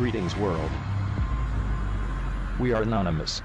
Greetings world. We are anonymous.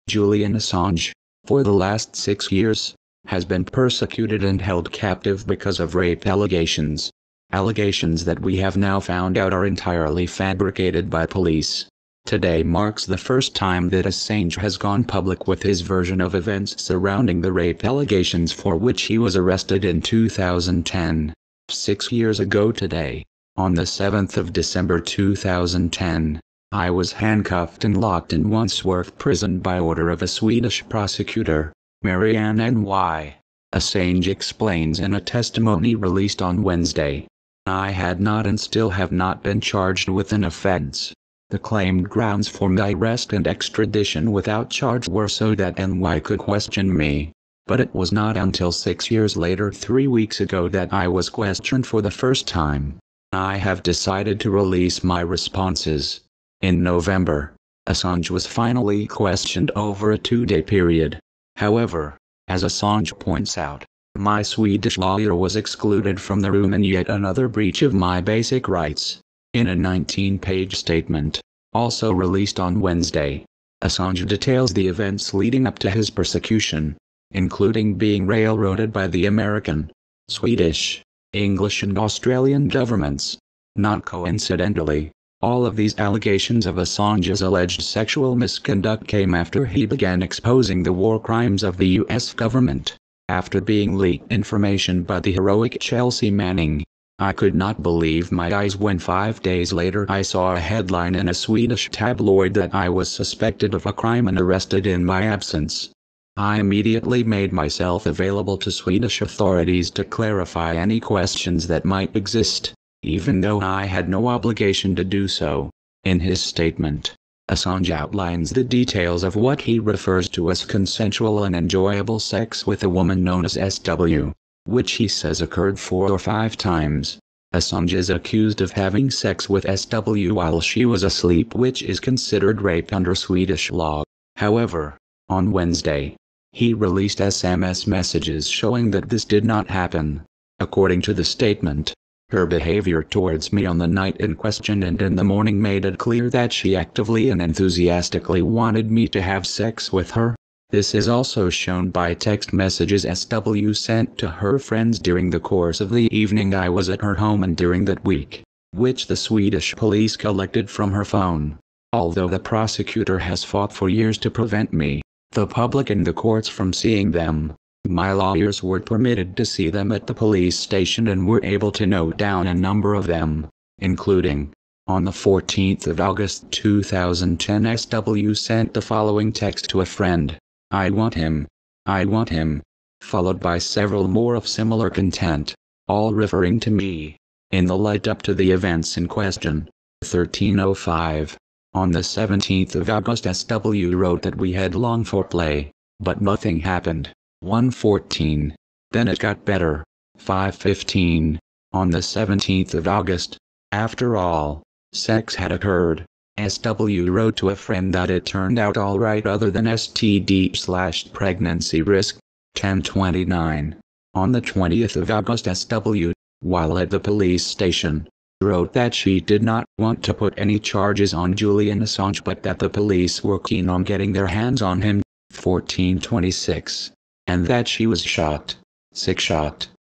Julian Assange, for the last 6 years, has been persecuted and held captive because of rape allegations. Allegations that we have now found out are entirely fabricated by police. Today marks the first time that Assange has gone public with his version of events surrounding the rape allegations for which he was arrested in 2010. 6 years ago today, on the 7th of December 2010, I was handcuffed and locked in Wandsworth prison by order of a Swedish prosecutor, Marianne N.Y. Assange explains in a testimony released on Wednesday. I had not and still have not been charged with an offense. The claimed grounds for my arrest and extradition without charge were so that NY could question me. But it was not until 6 years later, 3 weeks ago, that I was questioned for the first time. I have decided to release my responses. In November, Assange was finally questioned over a 2-day period. However, as Assange points out, my Swedish lawyer was excluded from the room in yet another breach of my basic rights. In a 19-page statement, also released on Wednesday, Assange details the events leading up to his persecution, including being railroaded by the American, Swedish, English and Australian governments. Not coincidentally, all of these allegations of Assange's alleged sexual misconduct came after he began exposing the war crimes of the U.S. government. After being leaked information by the heroic Chelsea Manning, I could not believe my eyes when 5 days later I saw a headline in a Swedish tabloid that I was suspected of a crime and arrested in my absence. I immediately made myself available to Swedish authorities to clarify any questions that might exist, even though I had no obligation to do so. In his statement, Assange outlines the details of what he refers to as consensual and enjoyable sex with a woman known as SW, which he says occurred 4 or 5 times. Assange is accused of having sex with SW while she was asleep, which is considered rape under Swedish law. However, on Wednesday, he released SMS messages showing that this did not happen. According to the statement, her behavior towards me on the night in question and in the morning made it clear that she actively and enthusiastically wanted me to have sex with her. This is also shown by text messages SW sent to her friends during the course of the evening I was at her home and during that week, which the Swedish police collected from her phone. Although the prosecutor has fought for years to prevent me, the public and the courts from seeing them, my lawyers were permitted to see them at the police station and were able to note down a number of them, including, on the 14th of August 2010, SW sent the following text to a friend: "I want him. I want him," followed by several more of similar content, all referring to me. In the lead up to the events in question, 13:05, on the 17th of August, SW wrote that we had long foreplay, but nothing happened. 1:14. Then it got better. 5:15. On the 17th of August, after all, sex had occurred. SW wrote to a friend that it turned out alright other than STD/pregnancy risk. 10:29. On the 20th of August, SW, while at the police station, wrote that she did not want to put any charges on Julian Assange but that the police were keen on getting their hands on him. 14:26. And that she was shocked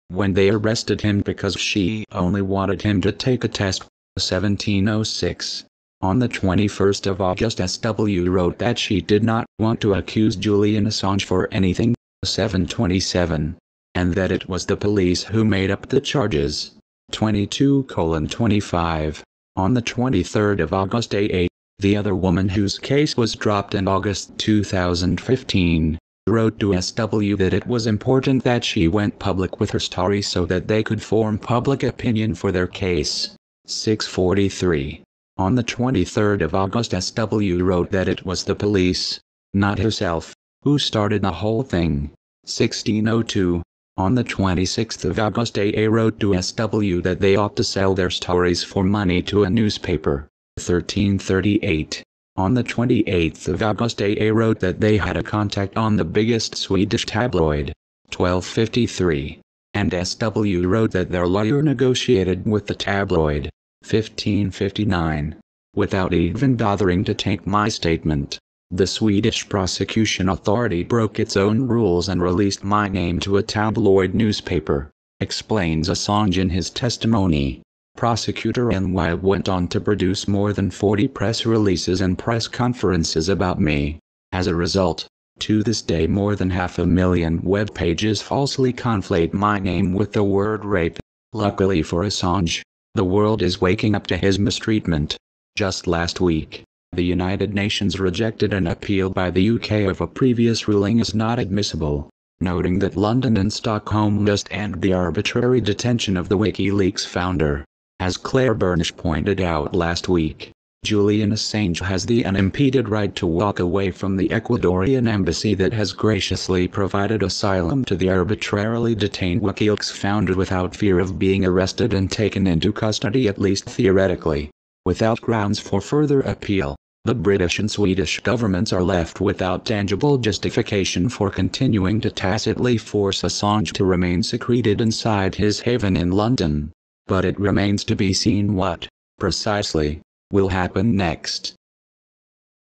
when they arrested him because she only wanted him to take a test. 17:06. On the 21st of August, SW wrote that she did not want to accuse Julian Assange for anything. 7:27. And that it was the police who made up the charges. 22:25. On the 23rd of August, AA, the other woman whose case was dropped in August 2015, wrote to SW that it was important that she went public with her story so that they could form public opinion for their case. 6:43. On the 23rd of August, SW wrote that it was the police, not herself, who started the whole thing. 16:02. On the 26th of August, AA wrote to SW that they ought to sell their stories for money to a newspaper. 13:38. On the 28th of August, AA wrote that they had a contact on the biggest Swedish tabloid, 1253, and SW wrote that their lawyer negotiated with the tabloid, 1559. Without even bothering to take my statement, the Swedish prosecution authority broke its own rules and released my name to a tabloid newspaper, explains Assange in his testimony. Prosecutor NY went on to produce more than 40 press releases and press conferences about me. As a result, to this day more than 500,000 web pages falsely conflate my name with the word rape. Luckily for Assange, the world is waking up to his mistreatment. Just last week, the United Nations rejected an appeal by the UK of a previous ruling as not admissible, noting that London and Stockholm must end the arbitrary detention of the WikiLeaks founder. As Claire Burnish pointed out last week, Julian Assange has the unimpeded right to walk away from the Ecuadorian embassy that has graciously provided asylum to the arbitrarily detained WikiLeaks founder without fear of being arrested and taken into custody, at least theoretically. Without grounds for further appeal, the British and Swedish governments are left without tangible justification for continuing to tacitly force Assange to remain secreted inside his haven in London. But it remains to be seen what, precisely, will happen next.